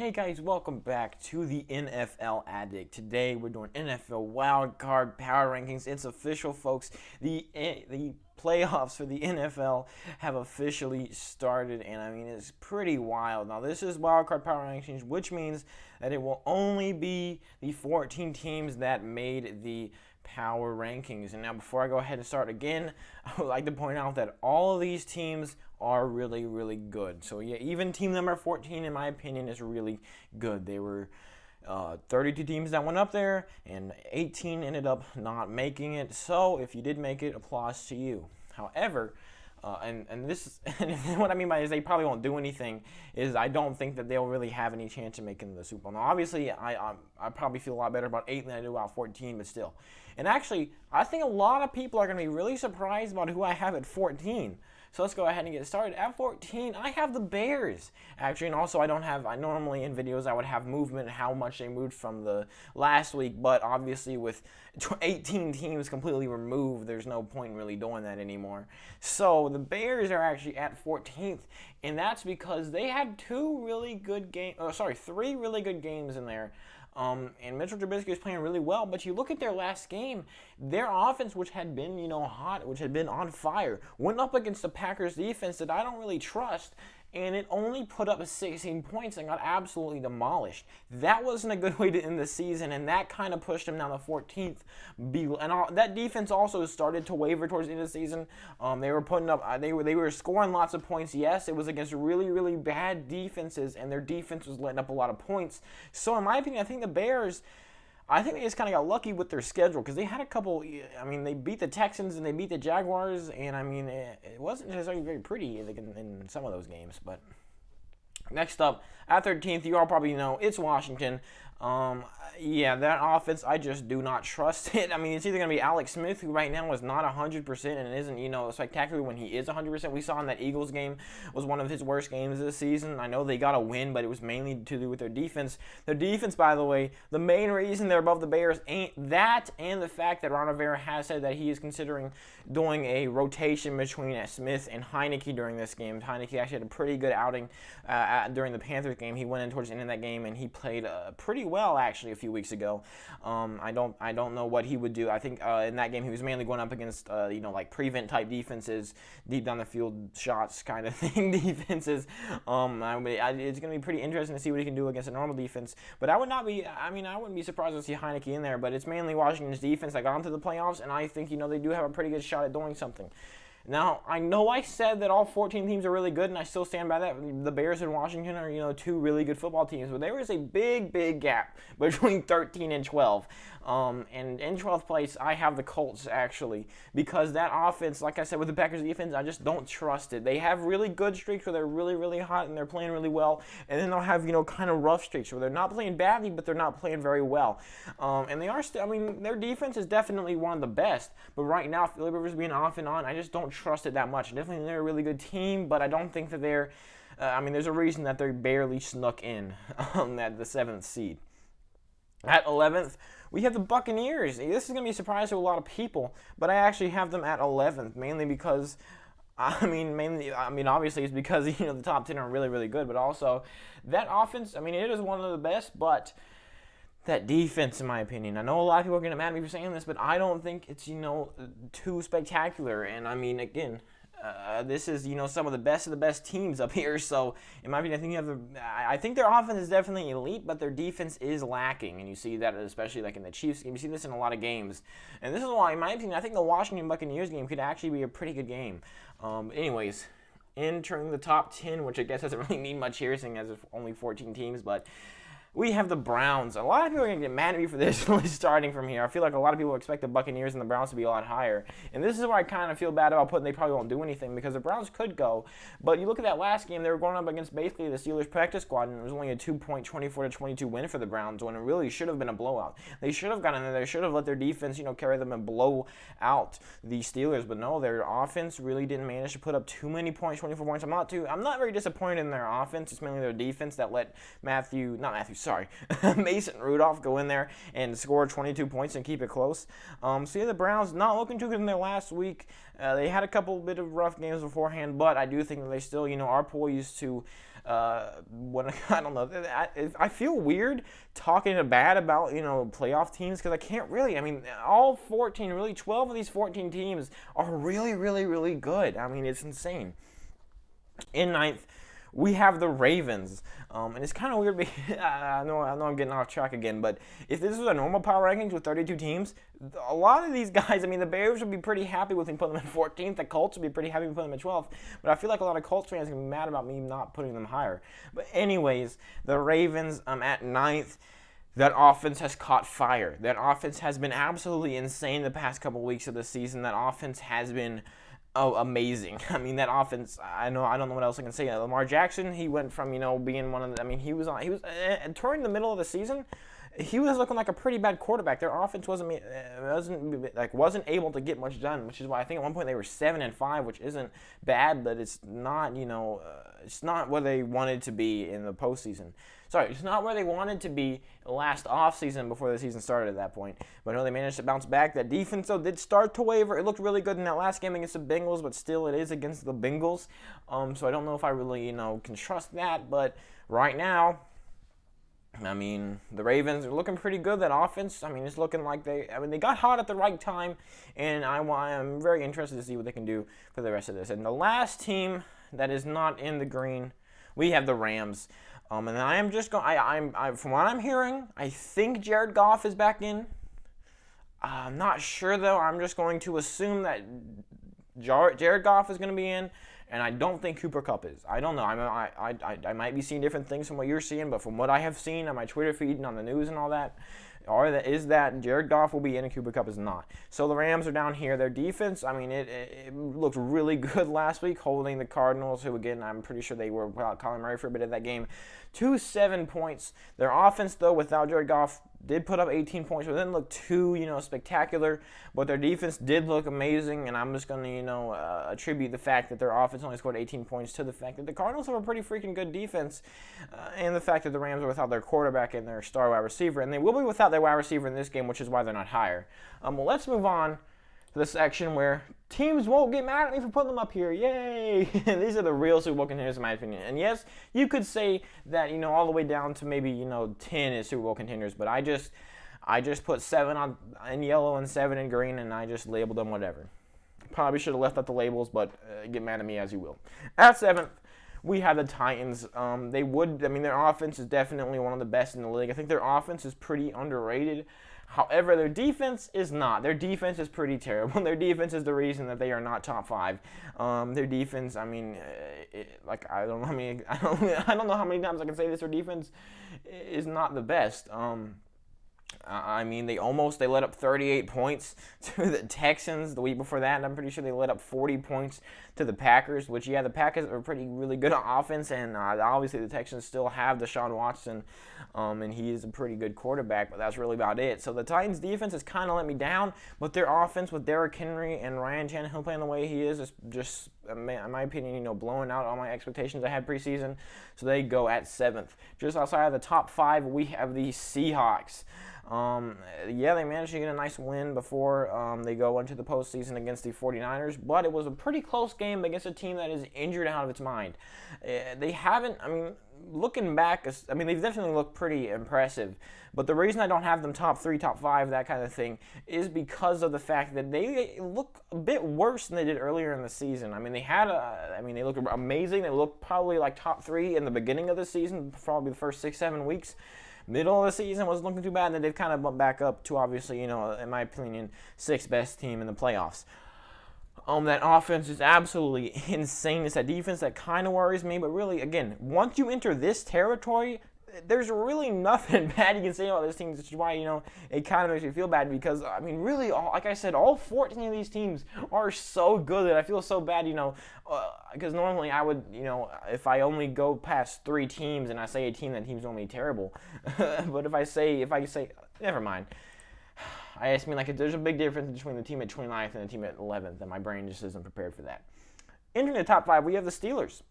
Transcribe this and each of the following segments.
Hey guys, welcome back to the NFL Addict. Today we're doing NFL Wild Card Power Rankings. It's official, folks. The playoffs for the NFL have officially started, and I mean it's pretty wild. Now this is Wild Card Power Rankings, which means that it will only be the 14 teams that made the power rankings. And now before I go ahead and start again, I would like to point out that all of these teams are really, really good. So yeah, even team number 14, in my opinion, is really good. They were 32 teams that went up there, and 18 ended up not making it. So if you did make it, applause to you. However, and this and what I mean by is they probably won't do anything is I don't think that they'll really have any chance of making the Super Bowl. Now, obviously, I probably feel a lot better about 8 than I do about 14, but still. And actually, I think a lot of people are going to be really surprised about who I have at 14. So let's go ahead and get started. At 14, I have the Bears. Actually, and also I normally in videos I would have movement, how much they moved from the last week, but obviously with 18 teams completely removed, there's no point in really doing that anymore. So the Bears are actually at 14th, and that's because they had three really good games in there. And Mitchell Trubisky is playing really well, but you look at their last game, their offense, which had been, hot, which had been on fire, went up against the Packers defense that I don't really trust, and it only put up 16 points and got absolutely demolished. That wasn't a good way to end the season, and that kind of pushed them down to 14th. And that defense also started to waver towards the end of the season. They were putting up, they were scoring lots of points. Yes, it was against really, really bad defenses, and their defense was letting up a lot of points. So in my opinion, I think the Bears, I think they just kind of got lucky with their schedule because they had a couple. I mean, they beat the Texans and they beat the Jaguars, and I mean, it wasn't necessarily very pretty in some of those games. But next up, at 13th, you all probably know it's Washington. Yeah, that offense, I just do not trust it. I mean, it's either going to be Alex Smith, who right now is not 100% and isn't, spectacular when he is 100%. We saw in that Eagles game was one of his worst games this season. I know they got a win, but it was mainly to do with their defense. Their defense, by the way, the main reason they're above the Bears ain't that and the fact that Ron Rivera has said that he is considering doing a rotation between Smith and Heinicke during this game. Heinicke actually had a pretty good outing during the Panthers game. He went in towards the end of that game, and he played pretty well, actually, a few weeks ago. I don't know what he would do. I think in that game he was mainly going up against prevent type defenses, deep down the field shots kind of thing defenses. It's going to be pretty interesting to see what he can do against a normal defense. But I wouldn't be surprised to see Heinicke in there. But it's mainly Washington's defense that got into the playoffs, and I think they do have a pretty good shot at doing something. Now, I know I said that all 14 teams are really good, and I still stand by that. The Bears and Washington are, two really good football teams, but there is a big, big gap between 13 and 12. And in 12th place, I have the Colts, actually, because that offense, like I said, with the Packers defense, I just don't trust it. They have really good streaks where they're really, really hot and they're playing really well, and then they'll have, kind of rough streaks where they're not playing badly, but they're not playing very well. And they are still, their defense is definitely one of the best, but right now, Philip Rivers being off and on, I just don't trust it that much. Definitely they're a really good team, but I don't think that they're, there's a reason that they barely snuck in at the 7th seed. At 11th, we have the Buccaneers. This is going to be a surprise to a lot of people, but I actually have them at 11th, mainly because, obviously it's because, the top 10 are really, really good, but also that offense, it is one of the best, but that defense, in my opinion, I know a lot of people are going to mad at me for saying this, but I don't think it's, too spectacular, and again, this is, some of the best teams up here. So, in my opinion, I think their offense is definitely elite, but their defense is lacking, and you see that especially like in the Chiefs game. You see this in a lot of games, and this is why, in my opinion, I think the Washington Buccaneers game could actually be a pretty good game. Anyways, entering the top 10, which I guess doesn't really mean much here, seeing as it's only 14 teams, but we have the Browns. A lot of people are going to get mad at me for this starting from here. I feel like a lot of people expect the Buccaneers and the Browns to be a lot higher. And this is where I kind of feel bad about putting they probably won't do anything because the Browns could go. But you look at that last game, they were going up against basically the Steelers practice squad, and it was only a 2-point, 24-22 win for the Browns when it really should have been a blowout. They should have gotten in there. They should have let their defense, carry them and blow out the Steelers. But no, their offense really didn't manage to put up too many points, 24 points. I'm not very disappointed in their offense. It's mainly their defense that let Mason Rudolph go in there and score 22 points and keep it close. The Browns not looking too good in their last week. They had a couple bit of rough games beforehand, but I do think that they still, are poised to I don't know. I feel weird talking bad about playoff teams because I can't really. I mean, all 14, really 12 of these 14 teams are really, really, really good. I mean, it's insane. In ninth, we have the Ravens, and it's kind of weird. I know I'm getting off track again, but if this was a normal power rankings with 32 teams, a lot of these guys, I mean, the Bears would be pretty happy with me putting them in 14th. The Colts would be pretty happy with putting them in 12th, but I feel like a lot of Colts fans are going to be mad about me not putting them higher. But anyways, the Ravens, at ninth. That offense has caught fire. That offense has been absolutely insane the past couple weeks of the season. That offense has been amazing. I mean, that offense, I don't know what else I can say. Lamar Jackson, he went from, being one of the, I mean, he was during the middle of the season, he was looking like a pretty bad quarterback. Their offense wasn't able to get much done, which is why I think at one point they were 7-5, which isn't bad, but it's not, it's not where they wanted to be in the postseason. Sorry, it's not where they wanted to be last offseason before the season started at that point. But no, they managed to bounce back. That defense, though, did start to waver. It looked really good in that last game against the Bengals, but still it is against the Bengals. So I don't know if I really, can trust that. But right now, I mean, the Ravens are looking pretty good. That offense, I mean, it's looking like they got hot at the right time. And I'm very interested to see what they can do for the rest of this. And the last team that is not in the green, we have the Rams. And I am just going. From what I'm hearing, I think Jared Goff is back in. I'm not sure though. I'm just going to assume that Jared Goff is going to be in, and I don't think Cooper Kupp is. I don't know. I might be seeing different things from what you're seeing, but from what I have seen on my Twitter feed and on the news and all that, is that Jared Goff will be in and Cooper Kupp is not. So the Rams are down here. Their defense, I mean, it looked really good last week, holding the Cardinals, who again I'm pretty sure they were without Kyler Murray for a bit of that game, to 7 points. Their offense, though, without Jared Goff, did put up 18 points, but didn't look too, spectacular. But their defense did look amazing, and I'm just going to, attribute the fact that their offense only scored 18 points to the fact that the Cardinals have a pretty freaking good defense, and the fact that the Rams are without their quarterback and their star wide receiver, and they will be without their wide receiver in this game, which is why they're not higher. Well, let's move on to the section where teams won't get mad at me for putting them up here. Yay! These are the real Super Bowl contenders, in my opinion. And yes, you could say that, all the way down to maybe, 10 is Super Bowl contenders, but I just put 7 in yellow and 7 in green, and I just labeled them whatever. Probably should have left out the labels, but get mad at me as you will. At 7th, we have the Titans. Their offense is definitely one of the best in the league. I think their offense is pretty underrated. However, their defense is not. Their defense is pretty terrible. Their defense is the reason that they are not top 5. Their defense, I don't know how many times I can say this. Their defense is not the best. They let up 38 points to the Texans the week before that, and I'm pretty sure they let up 40 points to the Packers, which, the Packers are really good on offense, and obviously the Texans still have Deshaun Watson, and he is a pretty good quarterback, but that's really about it. So the Titans' defense has kind of let me down, but their offense with Derrick Henry and Ryan Tannehill playing the way he is just, in my opinion, blowing out all my expectations I had preseason. So they go at 7th. Just outside of the top 5, we have the Seahawks. They managed to get a nice win before they go into the postseason against the 49ers, but it was a pretty close game against a team that is injured out of its mind. Looking back, they've definitely looked pretty impressive, but the reason I don't have them top 3, top 5, that kind of thing, is because of the fact that they look a bit worse than they did earlier in the season. They looked amazing. They looked probably like top 3 in the beginning of the season, probably the first 6-7 weeks. Middle of the season wasn't looking too bad, and then they've kind of bumped back up to, obviously, in my opinion, 6th best team in the playoffs. That offense is absolutely insane. It's that defense that kind of worries me, but really, again, once you enter this territory, there's really nothing bad you can say about this team, which is why, it kind of makes me feel bad because, really, like I said, all 14 of these teams are so good that I feel so bad, because normally I would, if I only go past 3 teams and I say a team, that team's normally terrible. But if I say, never mind. There's a big difference between the team at 29th and the team at 11th, and my brain just isn't prepared for that. Entering the top 5, we have the Steelers.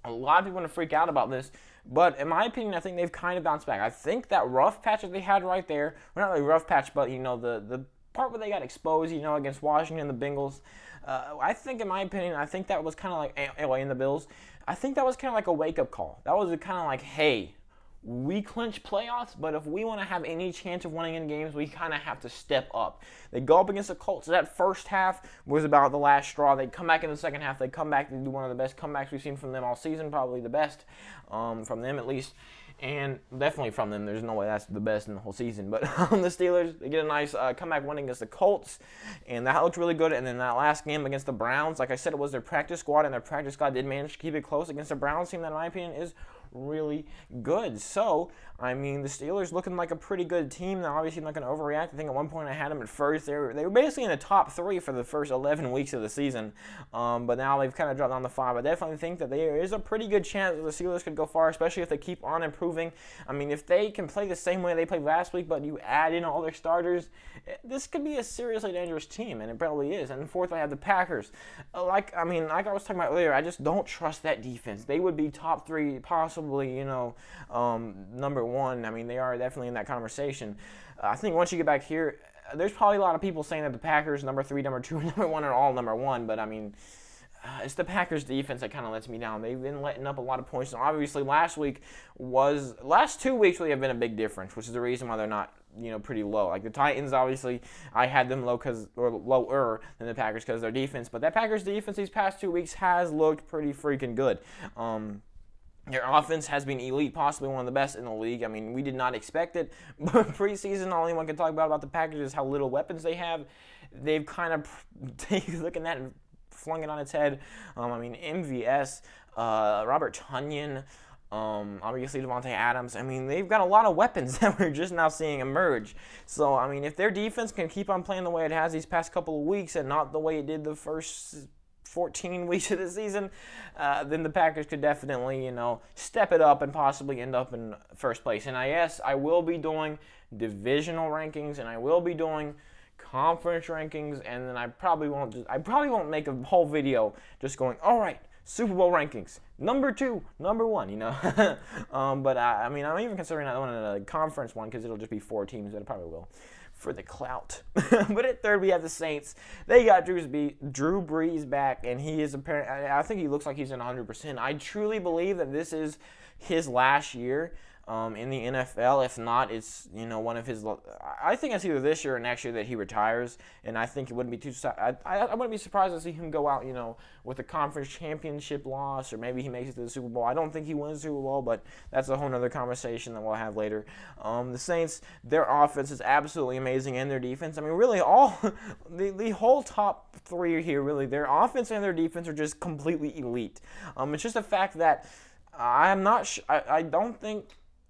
A lot of people want to freak out about this, but in my opinion, I think they've kind of bounced back. I think that rough patch that they had right there, well, not really rough patch, but the part where they got exposed, against Washington, the Bengals. I think, in my opinion, I think that was kind of like, in the Bills, I think that was kind of like a wake-up call. That was kind of like, hey, we clinch playoffs, but if we want to have any chance of winning in games, we kind of have to step up. They go up against the Colts. That first half was about the last straw. They come back in the second half. They come back to do one of the best comebacks we've seen from them all season, probably the best from them at least. And definitely from them. There's no way that's the best in the whole season. But the Steelers, they get a nice comeback win against the Colts, and that looked really good. And then that last game against the Browns, like I said, it was their practice squad, and their practice squad did manage to keep it close against the Browns team that, in my opinion, is really good. So, I mean, the Steelers looking like a pretty good team. They're obviously not going to overreact. I think at one point I had them at first. They were basically in the top 3 for the first 11 weeks of the season, but now they've kind of dropped down to 5. I definitely think that there is a pretty good chance that the Steelers could go far, especially if they keep on improving. I mean, if they can play the same way they played last week, but you add in all their starters, this could be a seriously dangerous team, and it probably is. And fourth, I have the Packers. Like I was talking about earlier, I just don't trust that defense. They would be top 3, possibly, number 1. I mean, they are definitely in that conversation. I think once you get back here, there's probably a lot of people saying that the Packers, number 3, number 2, and number 1 are all number 1, but I mean, it's the Packers defense that kind of lets me down. They've been letting up a lot of points. And obviously, last 2 weeks really have been a big difference, which is the reason why they're not, pretty low. Like the Titans, obviously, I had them lower than the Packers because of their defense. But that Packers defense these past 2 weeks has looked pretty freaking good. Their offense has been elite, possibly one of the best in the league. I mean, we did not expect it. But preseason, all anyone can talk about the Packers is how little weapons they have. They've kind of looking at and flung it on its head. MVS, Robert Tonyan, obviously Devontae Adams. I mean, they've got a lot of weapons that we're just now seeing emerge. So, I mean, if their defense can keep on playing the way it has these past couple of weeks and not the way it did the first 14 weeks of the season, then the Packers could definitely, step it up and possibly end up in first place. And I will be doing divisional rankings, and I will be doing conference rankings, and then I probably won't make a whole video just going, all right, Super Bowl rankings, number 2, number 1, but I'm even considering not doing a conference one because it'll just be 4 teams, but it probably will for the clout. But at third, we have the Saints. They got Drew Brees back, and he is apparently, I think he looks like he's in 100%. I truly believe that this is his last year in the NFL. If not, it's one of his. I think it's either this year or next year that he retires, and I think it wouldn't be too. I wouldn't be surprised to see him go out, with a conference championship loss, or maybe he makes it to the Super Bowl. I don't think he wins the Super Bowl, but that's a whole other conversation that we'll have later. The Saints, their offense is absolutely amazing, and their defense. I mean, really, all the whole top 3 here, really, their offense and their defense are just completely elite. It's just the fact that I'm not.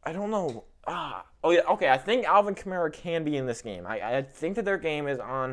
I don't know. I think Alvin Kamara can be in this game. I think that their game is on